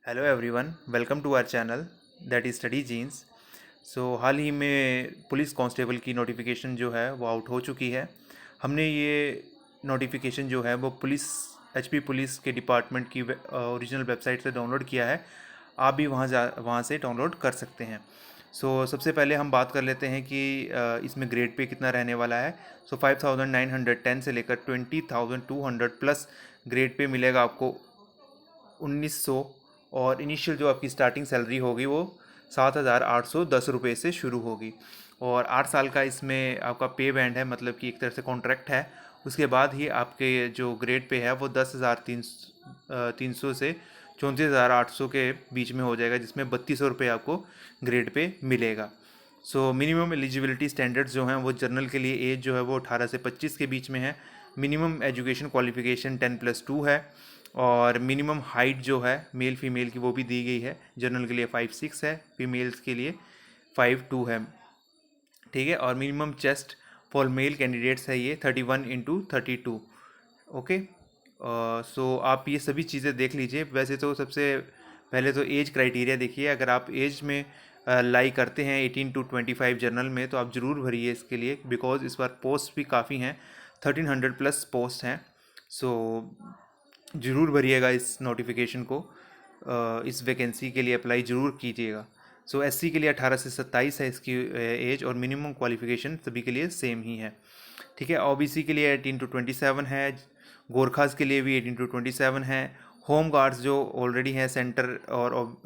Hello everyone, welcome to our channel that is study jeans. हाल ही में police constable की नोटिफिकेशन जो है वो आउट हो चुकी है। हमने ये नोटिफिकेशन जो है वो एचपी पुलिस के डिपार्टमेंट की ओरिजिनल वेबसाइट से डाउनलोड किया है। आप भी वहाँ से डाउनलोड कर सकते हैं। सबसे पहले हम बात कर लेते हैं कि इसमें ग्रेड पे कितना रहने वाला है। 5910 से लेकर 20,200 प्लस ग्रेड पे मिलेगा आपको 1900। और इनिशियल जो आपकी स्टार्टिंग सैलरी होगी वो 7,810 रुपये से शुरू होगी। और 8 साल का इसमें आपका पे बैंड है, मतलब कि एक तरह से कॉन्ट्रैक्ट है। उसके बाद ही आपके जो ग्रेड पे है वो 10,300 से 34,800 के बीच में हो जाएगा, जिसमें 3200 रुपये आपको ग्रेड पे मिलेगा। मिनिमम एलिजिबिलिटी स्टैंडर्ड्स जो हैं वो जर्नल के लिए एज जो है वो 18 से 25 के बीच में है। मिनिमम एजुकेशन क्वालिफिकेशन 10+2 है। और मिनिमम हाइट जो है मेल फीमेल की वो भी दी गई है। जनरल के लिए 5'6" है, फीमेल्स के लिए 5'2" है। ठीक है। और minimum chest for male candidates है ये 31x32। ओके। आप ये सभी चीज़ें देख लीजिए। वैसे तो सबसे पहले तो एज क्राइटेरिया देखिए। अगर आप एज में लाई करते हैं 18 to 25 जनरल में, तो आप ज़रूर भरिए इसके लिए, बिकॉज इस बार पोस्ट भी काफ़ी हैं, 1300 प्लस पोस्ट हैं। सो ज़रूर भरिएगा इस नोटिफिकेशन को। इस वैकेंसी के लिए अप्लाई ज़रूर कीजिएगा। एससी के लिए 18 से 27 है इसकी एज, और मिनिमम क्वालिफिकेशन सभी के लिए सेम ही है। ठीक है। ओबीसी के लिए 18 to 27 है। गोरखास के लिए भी 18 to 27 है। होम गार्ड्स जो ऑलरेडी हैं सेंटर और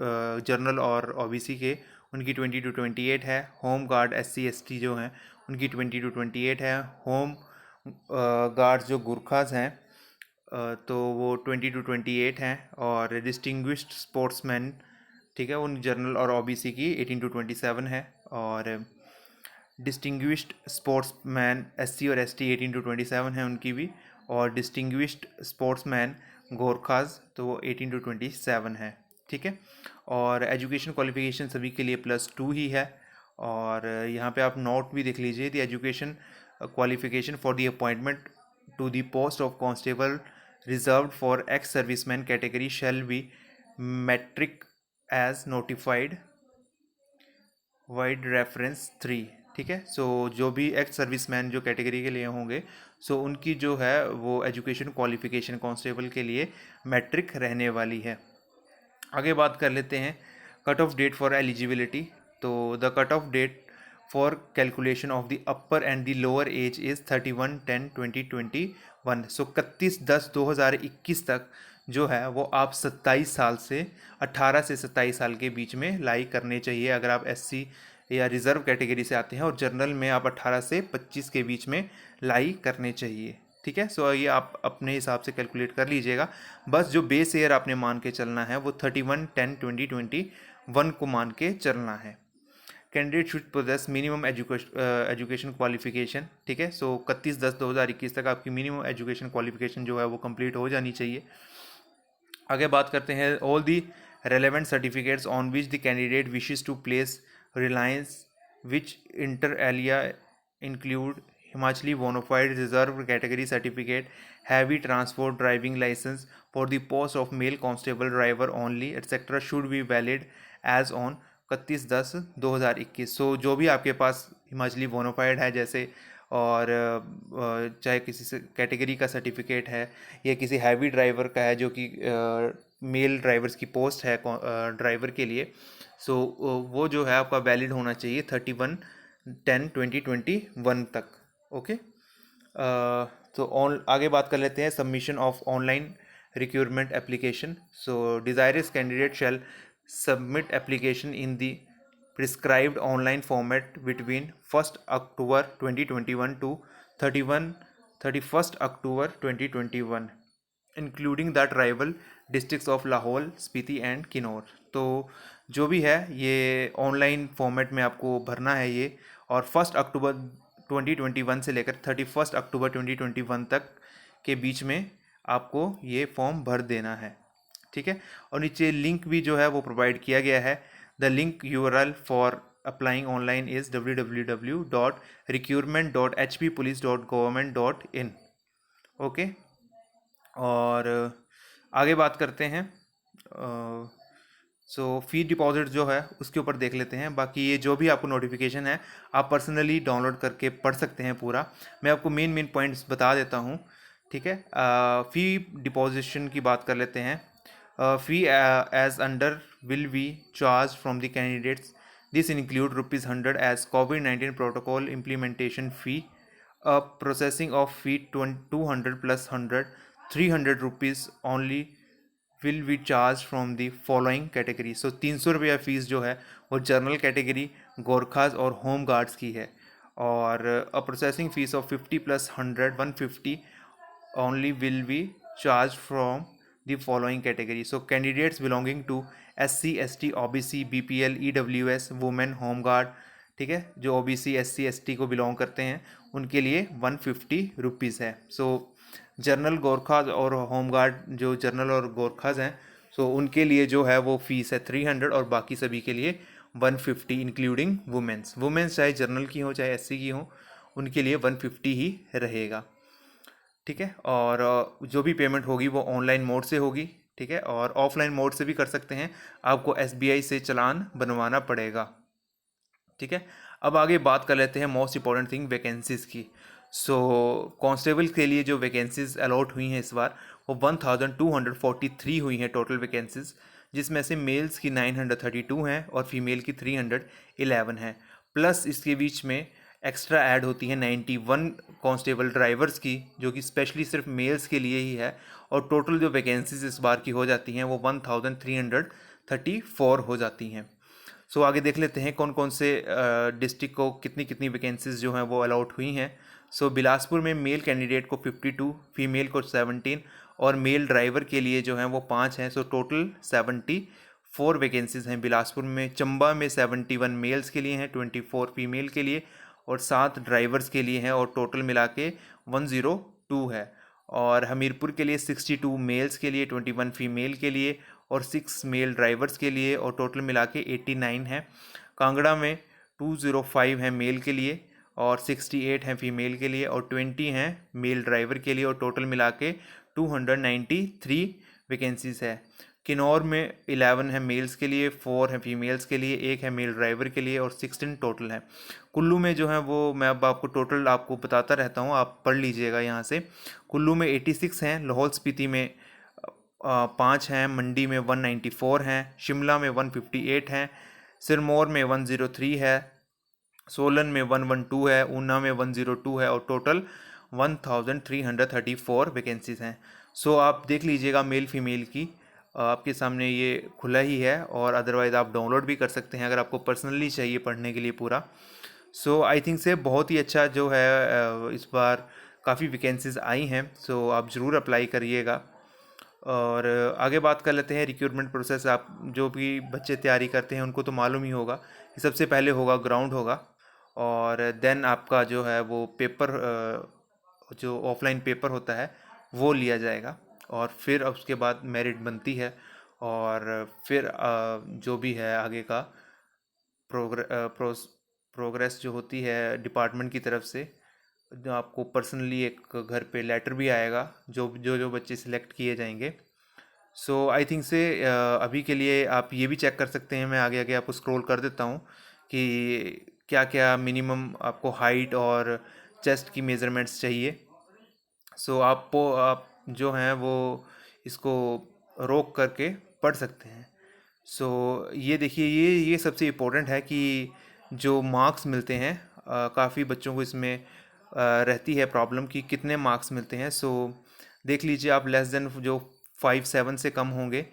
जनरल और ओबीसी के, उनकी 20 to 28 है। होम गार्ड एससी एसटी जो हैं उनकी 20 to 28 है। होम गार्ड्स जो गुरखास हैं तो वो 20 to 28 हैं। और डिस्टिंग्विश्ड स्पोर्ट्समैन, ठीक है, उन जनरल और ओबीसी की 18 to 27 है। और डिस्टिंग्विश्ड स्पोर्ट्समैन एससी और एसटी 18 to 27 है उनकी भी। और डिस्टिंग्विश्ड स्पोर्ट्समैन गोरखाज तो वो 18 to 27 है। ठीक है। और एजुकेशन क्वालिफिकेशन सभी के लिए +2 ही है। और यहाँ पे आप नोट भी देख लीजिए। The education qualification for the appointment to the post of constable reserved for ex serviceman category shall be matric as notified vide reference 3। ठीक है। जो भी एक्स सर्विसमैन जो कैटेगरी के लिए होंगे, उनकी जो है वो एजुकेशन क्वालिफिकेशन कांस्टेबल के लिए मैट्रिक रहने वाली है। आगे बात कर लेते हैं cut off date for eligibility. तो the cut off date for calculation of the upper and the lower age is 31/10/2021। 31/10/2021 तक जो है वो आप 27 साल से 18 से 27 साल के बीच में लाई करने चाहिए, अगर आप एससी या रिज़र्व कैटेगरी से आते हैं। और जनरल में आप 18 से 25 के बीच में लाई करने चाहिए। ठीक है। ये आप अपने हिसाब से कैलकुलेट कर लीजिएगा। बस जो बेस ईयर आपने मान के चलना है वो 31/10/2021 को मान के चलना है। Candidate should possess minimum education qualification. ठीक है। 31/10/2021 तक आपकी मिनिमम एजुकेशन क्वालिफिकेशन जो है वो कंप्लीट हो जानी चाहिए। आगे बात करते हैं all the relevant certificates on which the candidate wishes to place reliance which inter alia include Himachali bona fide reserve category certificate, heavy transport driving licence for the post of male constable driver only etcetera should be valid as on 31/10/2021। जो भी आपके पास Himachali bonafide है जैसे, और चाहे किसी से category का सर्टिफिकेट है या किसी हैवी ड्राइवर का है जो कि मेल ड्राइवर्स की पोस्ट है ड्राइवर के लिए, वो जो है आपका वैलिड होना चाहिए 31/10/2021 तक। ओके। आगे बात कर लेते हैं submission of online recruitment application. Desirous candidate shell submit application in the prescribed online format between 1st October 2021 to 31st October 2021, including the tribal districts of Lahaul, Spiti and Kinnaur. तो जो भी है ये ऑनलाइन फॉर्मेट में आपको भरना है ये। और 1 अक्टूबर 2021 से लेकर 31 अक्टूबर 2021 तक के बीच में आपको ये फॉर्म भर देना है। ठीक है। और नीचे लिंक भी जो है वो प्रोवाइड किया गया है। The link URL for applying online is www.recruitment.hppolice.government.in। Okay. और आगे बात करते हैं सो फी डिपॉजिट जो है उसके ऊपर देख लेते हैं। बाकी ये जो भी आपको नोटिफिकेशन है आप पर्सनली डाउनलोड करके पढ़ सकते हैं पूरा। मैं आपको मेन पॉइंट्स बता देता हूँ, ठीक है। फ़ी डिपॉजिशन की बात कर लेते हैं। Fee as under will be charge from the candidates. This include ₹100 as COVID-19 protocol implementation fee, processing of fee 200 plus 100 ₹300 only will be charge from the following category. So 300 रुपया फ़ीस जो है वो general category, Gorkhas और home guards की है। और a processing fees of 50 plus 100 150 only will be charged from the following category. So candidates belonging to SC, ST, OBC, BPL, EWS, women, home guard, ठीक है। जो OBC, SC, ST को belong करते हैं उनके लिए ₹150 है। सो जर्नल गोरखाज और होम गार्ड, जो जर्नल और गोरखाज हैं, सो उनके लिए जो है वो फीस है 300 और बाकी सभी के लिए 150 इंक्लूडिंग वुमेंस। वुमेंस चाहे जर्नल की हो चाहे SC की हो, उनके लिए 150 ही रहेगा, ठीक है। और जो भी पेमेंट होगी वो ऑनलाइन मोड से होगी, ठीक है। और ऑफलाइन मोड से भी कर सकते हैं, आपको SBI से चालान बनवाना पड़ेगा, ठीक है। अब आगे बात कर लेते हैं मोस्ट इंपॉर्टेंट थिंग, वैकेंसीज़ की। सो कांस्टेबल के लिए जो वैकेंसीज़ अलॉट हुई हैं इस बार वो 1243 हुई हैं टोटल वैकेंसीज़, जिसमें से मेल्स की 932 हैं और फीमेल की 311 हैं। प्लस इसके बीच में एक्स्ट्रा ऐड होती हैं 91 कांस्टेबल ड्राइवर्स की, जो कि स्पेशली सिर्फ मेल्स के लिए ही है। और टोटल जो वैकेंसीज इस बार की हो जाती हैं वो 1334 हो जाती हैं। सो आगे देख लेते हैं कौन कौन से डिस्ट्रिक्ट को कितनी कितनी वैकेंसीज जो हैं वो अलॉट हुई हैं। सो बिलासपुर में मेल कैंडिडेट को 52, फीमेल को 17 और मेल ड्राइवर के लिए जो हैं वो 5 हैं। सो टोटल 74 वैकेंसीज हैं बिलासपुर में। चंबा में 71 मेल्स के लिए हैं, 24 फीमेल के लिए और 7 ड्राइवर्स के लिए हैं, और टोटल मिला के 102 है। और हमीरपुर के लिए 62 मेल्स के लिए, 21 फीमेल के लिए और 6 मेल ड्राइवर्स के लिए, और टोटल मिला के 89 है। कांगड़ा में 205 हैं मेल के लिए और 68 हैं फीमेल के लिए और 20 हैं मेल ड्राइवर के लिए, और टोटल मिला के 293 वैकेंसीज है। किन्नौर में 11 है मेल्स के लिए, 4 हैं फीमेल्स के लिए, 1 है मेल ड्राइवर के लिए और 16 टोटल है। कुल्लू में जो है वो मैं अब आपको टोटल आपको बताता रहता हूँ, आप पढ़ लीजिएगा यहाँ से। कुल्लू में 86 हैं, लाहौल स्पीति में 5 हैं, मंडी में 194 हैं, शिमला में 158 हैं, सिरमौर में 103 है, सोलन में 112 है, ऊना में 102 है और टोटल 1334 वैकेंसीज हैं। सो आप देख लीजिएगा मेल फीमेल की, आपके सामने ये खुला ही है, और अदरवाइज़ आप डाउनलोड भी कर सकते हैं अगर आपको पर्सनली चाहिए पढ़ने के लिए पूरा। सो आई थिंक से बहुत ही अच्छा जो है इस बार काफ़ी वैकेंसीज आई हैं। सो आप ज़रूर अप्लाई करिएगा। और आगे बात कर लेते हैं रिक्रूटमेंट प्रोसेस। आप जो भी बच्चे तैयारी करते हैं उनको तो मालूम ही होगा कि सबसे पहले होगा ग्राउंड होगा, और देन आपका जो है वो पेपर, जो ऑफलाइन पेपर होता है वो लिया जाएगा, और फिर उसके बाद मेरिट बनती है। और फिर जो भी है आगे का प्रोग्रेस जो होती है डिपार्टमेंट की तरफ से, जो आपको पर्सनली एक घर पे लेटर भी आएगा जो जो जो बच्चे सिलेक्ट किए जाएंगे। सो आई थिंक से अभी के लिए आप ये भी चेक कर सकते हैं, मैं आगे आगे आपको स्क्रॉल कर देता हूँ कि क्या क्या मिनिमम आपको हाइट और चेस्ट की मेज़रमेंट्स चाहिए। सो आप जो हैं वो इसको रोक करके पढ़ सकते हैं। सो ये देखिए, ये सबसे इम्पोर्टेंट है कि जो मार्क्स मिलते हैं, काफ़ी बच्चों को इसमें रहती है प्रॉब्लम कि कितने मार्क्स मिलते हैं। सो देख लीजिए आप, लेस देन जो 57 से कम होंगे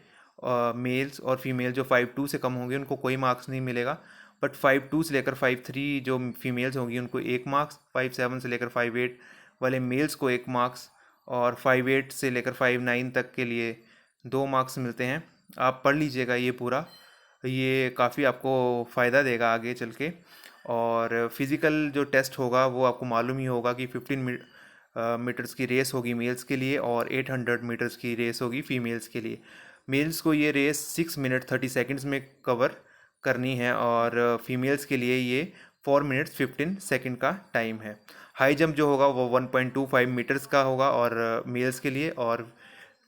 मेल्स, और फीमेल जो 52 से कम होंगे उनको कोई मार्क्स नहीं मिलेगा। बट 52 से लेकर 53 जो फीमेल्स होंगी उनको 1 मार्क्स, 57 से लेकर 58 वाले मेल्स को 1 मार्क्स, और 58 से लेकर 59 तक के लिए 2 मार्क्स मिलते हैं। आप पढ़ लीजिएगा ये पूरा, ये काफ़ी आपको फ़ायदा देगा आगे चल के। और फिज़िकल जो टेस्ट होगा वो आपको मालूम ही होगा कि 15 मीटर्स की रेस होगी मेल्स के लिए और 800 मीटर्स की रेस होगी फीमेल्स के लिए। मेल्स को ये रेस 6 मिनट 30 सेकंड्स में कवर करनी है, और फीमेल्स के लिए ये 4 मिनट्स 15 सेकंड का टाइम है। हाई जंप जो होगा वो 1.25 मीटर्स का होगा और मेल्स के लिए, और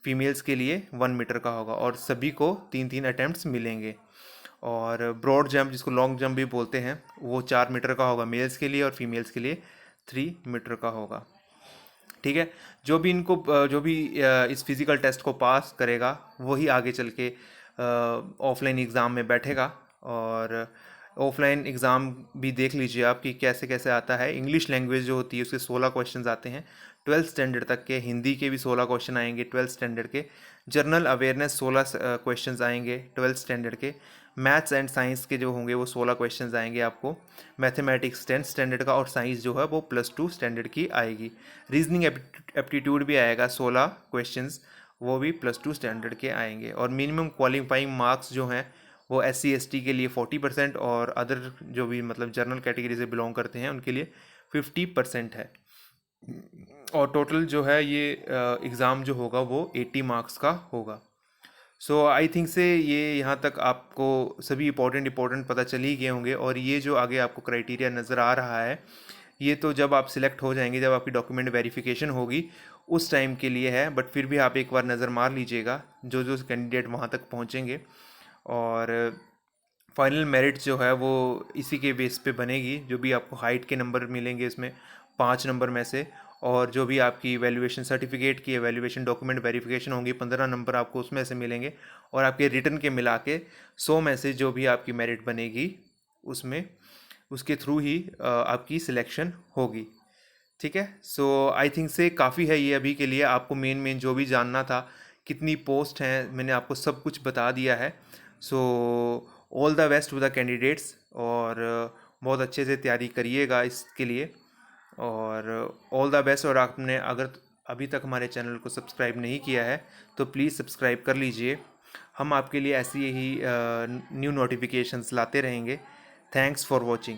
फीमेल्स के लिए 1 मीटर का होगा और सभी को 3-3 अटैम्प्ट्स मिलेंगे। और ब्रॉड जंप जिसको लॉन्ग जंप भी बोलते हैं वो 4 मीटर का होगा मेल्स के लिए और फीमेल्स के लिए 3 मीटर का होगा। ठीक है। जो भी इस फिज़िकल टेस्ट को पास करेगा वही आगे चल के ऑफलाइन एग्ज़ाम में बैठेगा। और ऑफलाइन एग्ज़ाम भी देख लीजिए आप कि कैसे कैसे आता है। इंग्लिश लैंग्वेज जो होती है उसके 16 क्वेश्चंस आते हैं 12th स्टैंडर्ड तक के। हिंदी के भी 16 क्वेश्चन आएंगे 12th स्टैंडर्ड के। जनरल अवेयरनेस 16 क्वेश्चंस आएंगे 12th स्टैंडर्ड के। मैथ्स एंड साइंस के जो होंगे वो 16 क्वेश्चंस आएंगे आपको। मैथमेटिक्स 10th स्टैंडर्ड का और साइंस जो है वो +2 स्टैंडर्ड की आएगी। रीजनिंग एप्टीट्यूड भी आएगा 16 क्वेश्चंस, वो भी +2 स्टैंडर्ड के आएंगे। और मिनिमम क्वालिफाइंग मार्क्स जो हैं वो SC ST के लिए 40% और अदर जो भी मतलब जनरल कैटेगरी से बिलोंग करते हैं उनके लिए 50% है। और टोटल जो है ये एग्ज़ाम जो होगा वो 80 मार्क्स का होगा। सो आई थिंक से ये यहाँ तक आपको सभी इंपॉर्टेंट पता चल ही गए होंगे। और ये जो आगे आपको क्राइटेरिया नज़र आ रहा है ये तो जब आप सिलेक्ट हो जाएंगे, जब आपकी डॉक्यूमेंट वेरिफिकेशन होगी उस टाइम के लिए है। बट फिर भी आप एक बार नज़र मार लीजिएगा जो जो कैंडिडेट वहाँ तक पहुँचेंगे। और फाइनल मेरिट जो है वो इसी के बेस पे बनेगी। जो भी आपको हाइट के नंबर मिलेंगे इसमें 5 नंबर में से, और जो भी आपकी वैल्यूएशन सर्टिफिकेट की वैल्यूएशन डॉक्यूमेंट वेरिफिकेशन होंगी 15 नंबर आपको उसमें से मिलेंगे। और आपके रिटर्न के मिला के 100 में से जो भी आपकी मेरिट बनेगी उसमें उसके थ्रू ही आपकी सिलेक्शन होगी। ठीक है। सो आई थिंक से काफ़ी है ये अभी के लिए। आपको मेन जो भी जानना था कितनी पोस्ट हैं मैंने आपको सब कुछ बता दिया है। So all the best to the candidates. और बहुत अच्छे से तैयारी करिएगा इसके लिए। और ऑल द बेस्ट। और आपने अगर अभी तक हमारे चैनल को सब्सक्राइब नहीं किया है तो प्लीज़ सब्सक्राइब कर लीजिए। हम आपके लिए ऐसी ही न्यू नोटिफिकेशंस लाते रहेंगे। Thanks for watching.